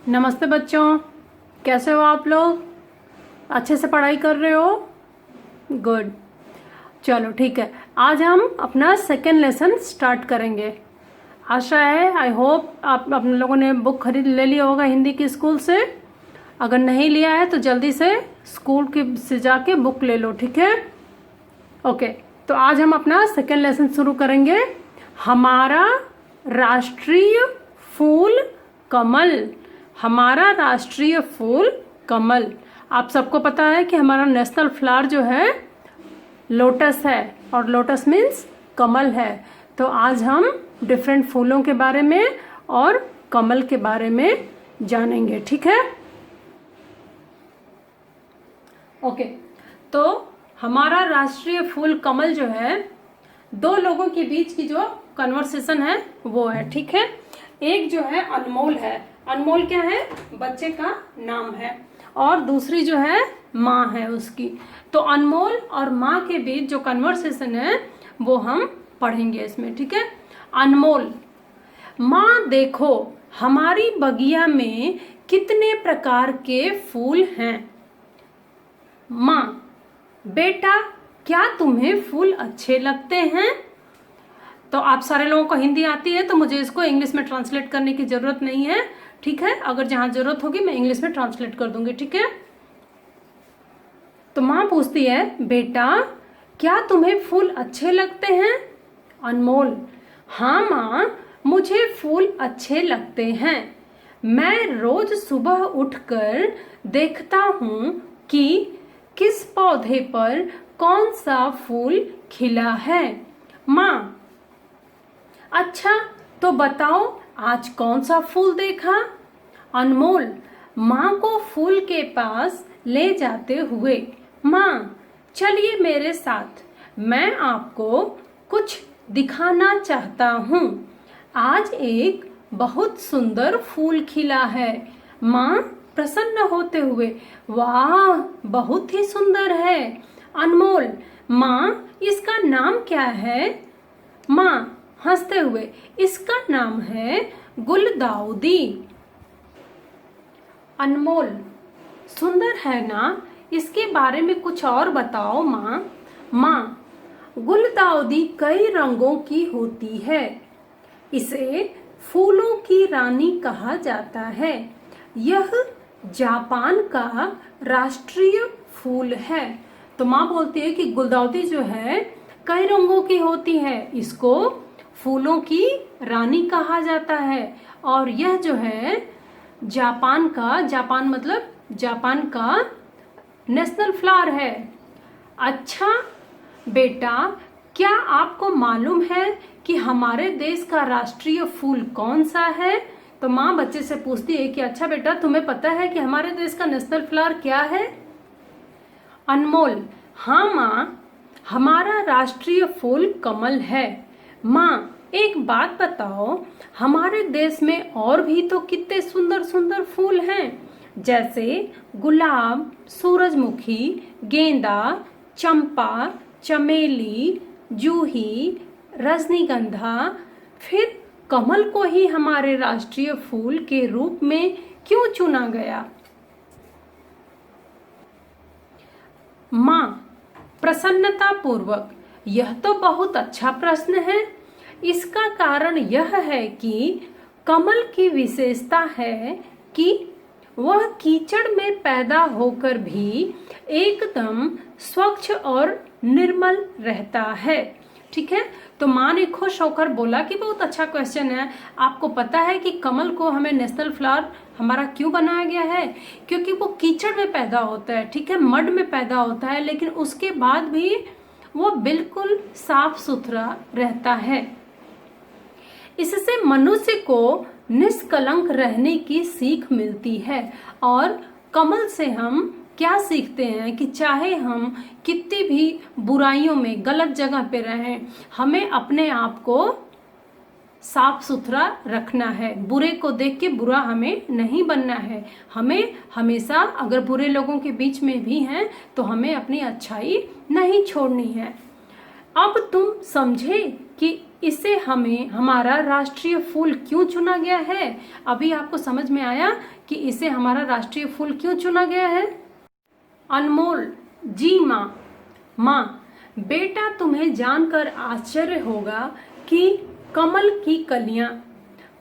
नमस्ते बच्चों, कैसे हो आप लोग? अच्छे से पढ़ाई कर रहे हो? गुड। चलो ठीक है, आज हम अपना सेकेंड लेसन स्टार्ट करेंगे। आशा है, आई होप आप अपने लोगों ने बुक खरीद ले लिया होगा हिंदी की स्कूल से। अगर नहीं लिया है तो जल्दी से स्कूल के से जाके बुक ले लो, ठीक है? ओके, तो आज हम अपना सेकेंड लेसन शुरू करेंगे। हमारा राष्ट्रीय फूल कमल। हमारा राष्ट्रीय फूल कमल। आप सबको पता है कि हमारा नेशनल फ्लावर जो है लोटस है, और लोटस मीन्स कमल है। तो आज हम डिफरेंट फूलों के बारे में और कमल के बारे में जानेंगे, ठीक है? ओके, तो हमारा राष्ट्रीय फूल कमल जो है, दो लोगों के बीच की जो कन्वर्सेशन है वो है, ठीक है? एक जो है अनमोल है। अनमोल क्या है? बच्चे का नाम है। और दूसरी जो है माँ है उसकी। तो अनमोल और माँ के बीच जो कन्वर्सेशन है वो हम पढ़ेंगे इसमें, ठीक है? अनमोल: माँ देखो, हमारी बगिया में कितने प्रकार के फूल हैं। माँ: बेटा, क्या तुम्हें फूल अच्छे लगते हैं? तो आप सारे लोगों को हिंदी आती है तो मुझे इसको इंग्लिश में ट्रांसलेट करने की जरूरत नहीं है, ठीक है? अगर जहां जरूरत होगी मैं इंग्लिश में ट्रांसलेट कर दूंगी, ठीक है? तो माँ पूछती है, बेटा क्या तुम्हें फूल अच्छे लगते हैं? अनमोल: हाँ माँ, मुझे फूल अच्छे लगते हैं। मैं रोज सुबह उठकर देखता हूँ कि किस पौधे पर कौन सा फूल खिला है। माँ: अच्छा, तो बताओ आज कौन सा फूल देखा? अनमोल माँ को फूल के पास ले जाते हुए: माँ, चलिए मेरे साथ, मैं आपको कुछ दिखाना चाहता हूँ। आज एक बहुत सुंदर फूल खिला है। माँ प्रसन्न होते हुए: वाह, बहुत ही सुंदर है। अनमोल: माँ, इसका नाम क्या है? माँ हंसते हुए: इसका नाम है गुलदाउदी। अनमोल: सुंदर है ना, इसके बारे में कुछ और बताओ माँ। माँ: गुलदाउदी कई रंगों की होती है। इसे फूलों की रानी कहा जाता है। यह जापान का राष्ट्रीय फूल है। तो माँ बोलती है कि गुलदाउदी जो है कई रंगों की होती है, इसको फूलों की रानी कहा जाता है, और यह जो है जापान मतलब जापान का नेशनल फ्लावर है। अच्छा बेटा, क्या आपको मालूम है कि हमारे देश का राष्ट्रीय फूल कौन सा है? तो माँ बच्चे से पूछती है कि अच्छा बेटा, तुम्हें पता है कि हमारे देश का नेशनल फ्लावर क्या है? अनमोल: हाँ माँ, हमारा राष्ट्रीय फूल कमल है। माँ एक बात बताओ, हमारे देश में और भी तो कितने सुंदर सुंदर फूल हैं, जैसे गुलाब, सूरजमुखी, गेंदा, चंपा, चमेली, जूही, रजनीगंधा। फिर कमल को ही हमारे राष्ट्रीय फूल के रूप में क्यों चुना गया? माँ प्रसन्नता पूर्वक: यह तो बहुत अच्छा प्रश्न है। इसका कारण यह है कि कमल की विशेषता है कि वह कीचड़ में पैदा होकर भी एकदम स्वच्छ और निर्मल रहता है, ठीक है? तो माँ ने खुश होकर बोला कि बहुत अच्छा क्वेश्चन है। आपको पता है कि कमल को हमें नेशनल फ्लावर हमारा क्यों बनाया गया है? क्योंकि वो कीचड़ में पैदा होता है, ठीक है, मड में पैदा होता है, लेकिन उसके बाद भी वो बिल्कुल साफ सुथरा रहता है। इससे मनुष्य को निष्कलंक रहने की सीख मिलती है। और कमल से हम क्या सीखते हैं कि चाहे हम कितनी भी बुराइयों में गलत जगह पे रहें, हमें अपने आप को साफ सुथरा रखना है। बुरे को देख के बुरा हमें नहीं बनना है। हमें हमेशा, अगर बुरे लोगों के बीच में भी हैं तो हमें अपनी अच्छाई नहीं छोड़नी है। अब तुम समझे कि इसे हमें हमारा राष्ट्रीय फूल क्यों चुना गया है? अभी आपको समझ में आया कि इसे हमारा राष्ट्रीय फूल क्यों चुना गया है? अनमोल जी माँ, माँ बेटा तुम्हें जानकर आश्चर्य होगा कि कमल की कलियां,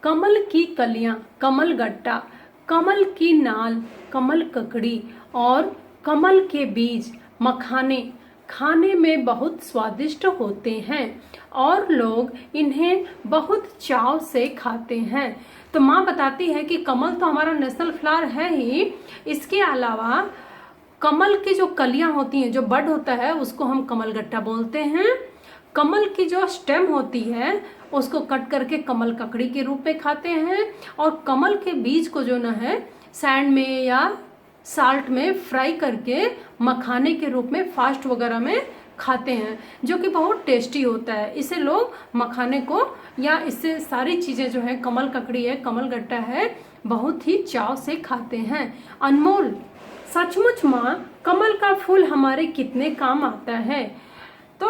कमल की कलियां, कमल गट्टा, कमल की नाल, कमल ककड़ी और कमल के बीज मखाने खाने में बहुत स्वादिष्ट होते हैं और लोग इन्हें बहुत चाव से खाते हैं। तो माँ बताती है कि कमल तो हमारा नेशनल फ्लावर है ही, इसके अलावा कमल की जो कलियां होती हैं, जो बड होता है, उसको हम कमल गट्टा बोलते हैं। कमल की जो स्टेम होती है उसको कट करके कमल ककड़ी के रूप में खाते हैं और कमल के बीज को जो ना है सैंड में या साल्ट में फ्राई करके मखाने के रूप में फास्ट वगैरह में खाते हैं, जो कि बहुत टेस्टी होता है। इसे लोग मखाने को या इससे सारी चीजें जो है, कमल ककड़ी है, कमल गट्टा है, बहुत ही चाव से खाते हैं। अनमोल सचमुच माँ कमल का फूल हमारे कितने काम आता है? तो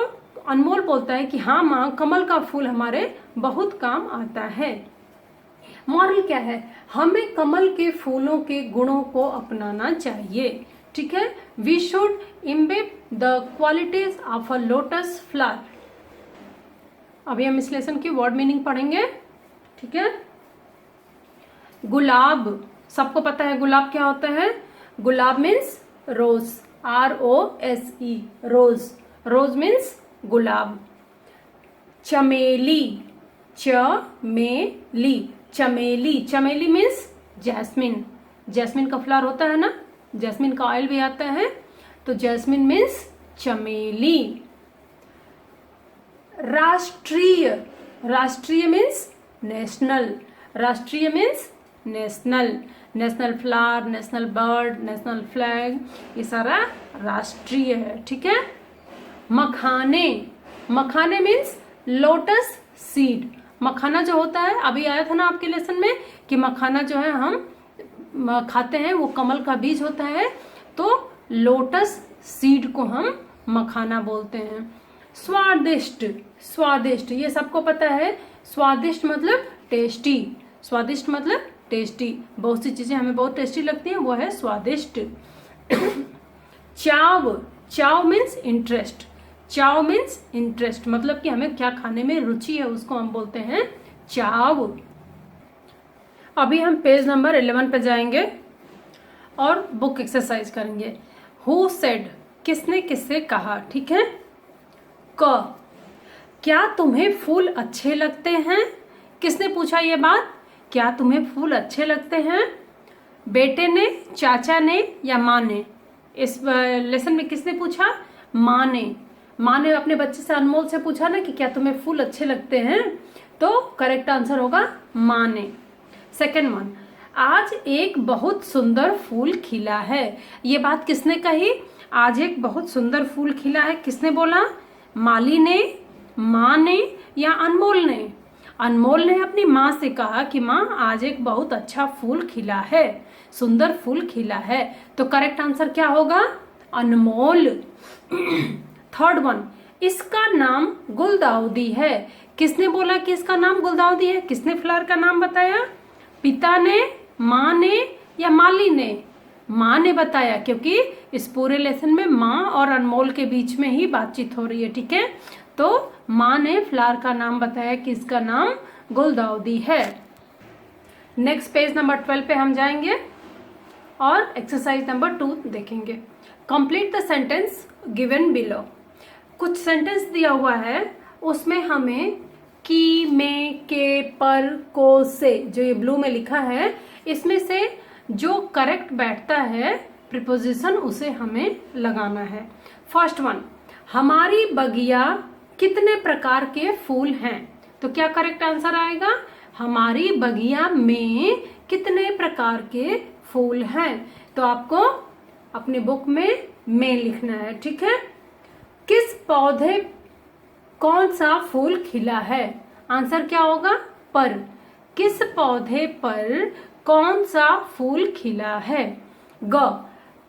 अनमोल बोलता है कि हाँ माँ, कमल का फूल हमारे बहुत काम आता है। मॉरल क्या है? हमें कमल के फूलों के गुणों को अपनाना चाहिए। ठीक है, we should imbibe the qualities of a lotus flower. अभी हम इस लेसन की वर्ड मीनिंग पढ़ेंगे। ठीक है, गुलाब, सबको पता है गुलाब क्या होता है? गुलाब मीन्स रोज, ROSE, रोज, रोज मीन्स गुलाब। चमेली, चमेली, चमेली, चमेली मीन्स जैस्मिन, जैस्मिन का फ्लावर होता है ना, जैस्मिन का ऑयल भी आता है, तो जैस्मिन मीन्स चमेली। राष्ट्रीय, राष्ट्रीय मीन्स नेशनल, राष्ट्रीय means national, national flower, national bird, national flag, ये सारा राष्ट्रीय है। ठीक है, मखाने, मखाने मीन्स लोटस सीड। मखाना जो होता है, अभी आया था ना आपके लेसन में कि मखाना जो है हम खाते हैं, वो कमल का बीज होता है, तो लोटस सीड को हम मखाना बोलते हैं। स्वादिष्ट, स्वादिष्ट ये सबको पता है, स्वादिष्ट मतलब टेस्टी, स्वादिष्ट मतलब टेस्टी, बहुत सी चीजें हमें बहुत टेस्टी लगती हैं, वो है स्वादिष्ट। चाव, चाव मीन्स इंटरेस्ट, चाव मीन्स इंटरेस्ट, मतलब कि हमें क्या खाने में रुचि है उसको हम बोलते हैं चाव। अभी हम पेज नंबर 11 पे जाएंगे और बुक एक्सरसाइज करेंगे। हु सेड, किसने किससे कहा। ठीक है, क, क्या तुम्हें फूल अच्छे लगते हैं? किसने पूछा ये बात? क्या तुम्हें फूल अच्छे लगते हैं? बेटे ने, चाचा ने या माँ ने? इस लेसन में किसने पूछा? माँ ने। माँ ने अपने बच्चे से, अनमोल से पूछा ना कि क्या तुम्हें फूल अच्छे लगते हैं, तो करेक्ट आंसर होगा माँ ने। सेकेंड वन, आज एक बहुत सुंदर फूल खिला है। ये बात किसने कही? आज एक बहुत सुंदर फूल खिला है, किसने बोला? माली ने, माँ ने या अनमोल ने? अनमोल ने अपनी माँ से कहा कि माँ आज एक बहुत अच्छा फूल खिला है, सुंदर फूल खिला है, तो करेक्ट आंसर क्या होगा? अनमोल। थर्ड वन, इसका नाम गुलदाउदी है। किसने बोला कि इसका नाम गुलदाउदी है? किसने फ्लावर का नाम बताया? पिता ने, माँ ने या माली ने? माँ ने बताया, क्योंकि इस पूरे लेसन में माँ और अनमोल के बीच में ही बातचीत हो रही है। ठीक है, तो माँ ने फ्लावर का नाम बताया कि इसका नाम गुलदाउदी है। नेक्स्ट पेज नंबर 12 पे हम जाएंगे और एक्सरसाइज नंबर 2 देखेंगे। Complete the sentence given below. कुछ सेंटेंस दिया हुआ है, उसमें हमें की, में, के, पर, को, से, जो ये ब्लू में लिखा है, इसमें से जो करेक्ट बैठता है प्रीपोजिशन, उसे हमें लगाना है। फर्स्ट वन, हमारी बगिया कितने प्रकार के फूल हैं? तो क्या करेक्ट आंसर आएगा? हमारी बगिया में कितने प्रकार के फूल हैं। तो आपको अपनी बुक में लिखना है। ठीक है, किस पौधे कौन सा फूल खिला है? आंसर क्या होगा? पर। किस पौधे पर कौन सा फूल खिला है? ग,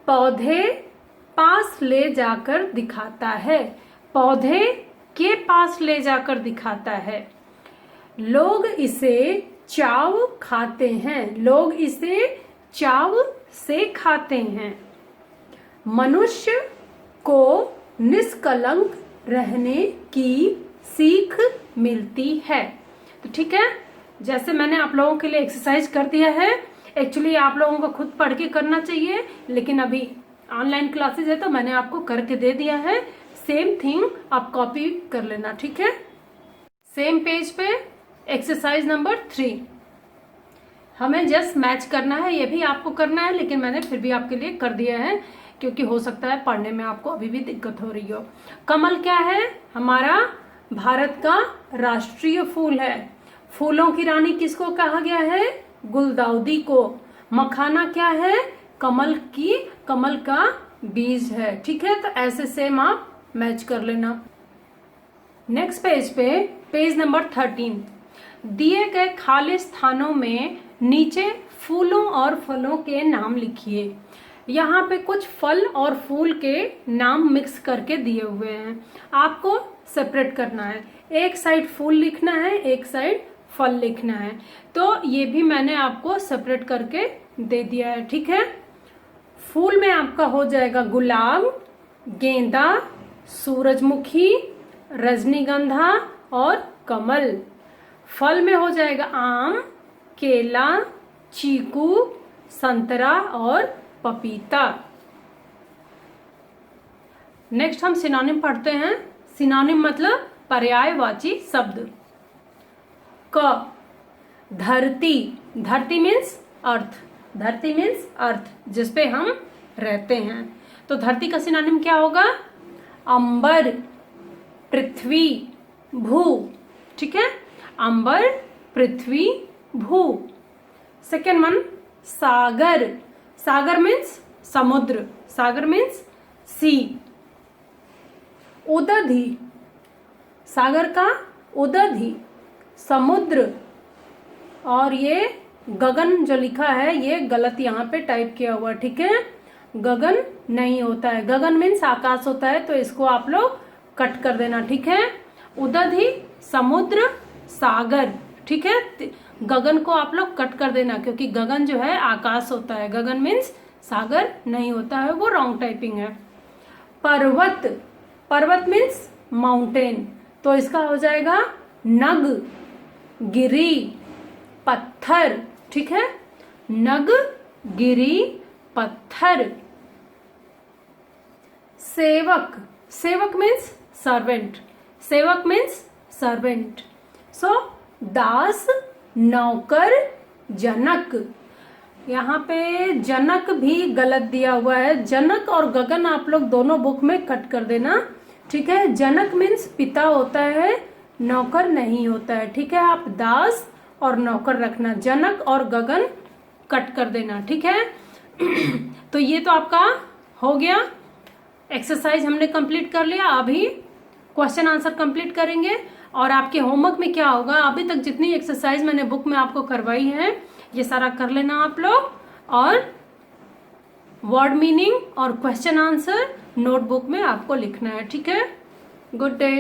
पौधे पास ले जाकर दिखाता है। पौधे के पास ले जाकर दिखाता है। लोग इसे चाव खाते हैं, लोग इसे चाव से खाते हैं। मनुष्य को निष्कलंक रहने की सीख मिलती है। तो ठीक है, जैसे मैंने आप लोगों के लिए एक्सरसाइज कर दिया है, एक्चुअली आप लोगों को खुद पढ़ के करना चाहिए, लेकिन अभी ऑनलाइन क्लासेस है तो मैंने आपको करके दे दिया है। सेम थिंग आप कॉपी कर लेना, ठीक है। सेम पेज पे एक्सरसाइज नंबर 3 हमें जस्ट मैच करना है, ये भी आपको करना है, लेकिन मैंने फिर भी आपके लिए कर दिया है क्योंकि हो सकता है पढ़ने में आपको अभी भी दिक्कत हो रही हो। कमल क्या है? हमारा भारत का राष्ट्रीय फूल है। फूलों की रानी किसको कहा गया है? गुलदाउदी को। मखाना क्या है? कमल का बीज है, ठीक है। तो ऐसे सेम आप मैच कर लेना। नेक्स्ट पेज पे पेज नंबर 13 दिए गए खाली स्थानों में नीचे फूलों और फलों के नाम लिखिए। यहाँ पे कुछ फल और फूल के नाम मिक्स करके दिए हुए हैं, आपको सेपरेट करना है। एक साइड फूल लिखना है, एक साइड फल लिखना है। तो ये भी मैंने आपको सेपरेट करके दे दिया है, ठीक है। फूल में आपका हो जाएगा गुलाब, गेंदा, सूरजमुखी, रजनीगंधा और कमल। फल में हो जाएगा आम, केला, चीकू, संतरा और पपीता। नेक्स्ट हम सिनोनिम पढ़ते हैं। सिनोनिम मतलब पर्यायवाची शब्द। क धरती, धरती मीन्स अर्थ, धरती मीन्स अर्थ जिसपे हम रहते हैं। तो धरती का सिनोनिम क्या होगा? अंबर, पृथ्वी, भू, ठीक है। अंबर, पृथ्वी, भू। सेकेंड वन सागर, सागर मीन्स समुद्र, सागर मीन्स सी। उदधि, सागर का उदधि समुद्र। और ये गगन जो लिखा है ये गलत यहाँ पे टाइप किया हुआ, ठीक है। गगन नहीं होता है, गगन मीन्स आकाश होता है, तो इसको आप लोग कट कर देना, ठीक है। उदधि, समुद्र, सागर, ठीक है। गगन को आप लोग कट कर देना क्योंकि गगन जो है आकाश होता है, गगन मीन्स सागर नहीं होता है, वो रॉन्ग टाइपिंग है। पर्वत, पर्वत मीन्स माउंटेन, तो इसका हो जाएगा नग, गिरी, पत्थर, ठीक है। नग, गिरी, पत्थर। सेवक, सेवक मीन्स सर्वेंट, सेवक मीन्स सर्वेंट। सो दास, नौकर, जनक। यहाँ पे जनक भी गलत दिया हुआ है, जनक और गगन आप लोग दोनों बुक में कट कर देना, ठीक है। जनक मीन्स पिता होता है, नौकर नहीं होता है, ठीक है। आप दास और नौकर रखना, जनक और गगन कट कर देना, ठीक है। तो ये तो आपका हो गया, एक्सरसाइज हमने कंप्लीट कर लिया। अभी क्वेश्चन आंसर कंप्लीट करेंगे और आपके होमवर्क में क्या होगा, अभी तक जितनी एक्सरसाइज मैंने बुक में आपको करवाई है ये सारा कर लेना आप लोग, और वर्ड मीनिंग और क्वेश्चन आंसर नोटबुक में आपको लिखना है, ठीक है। Good day.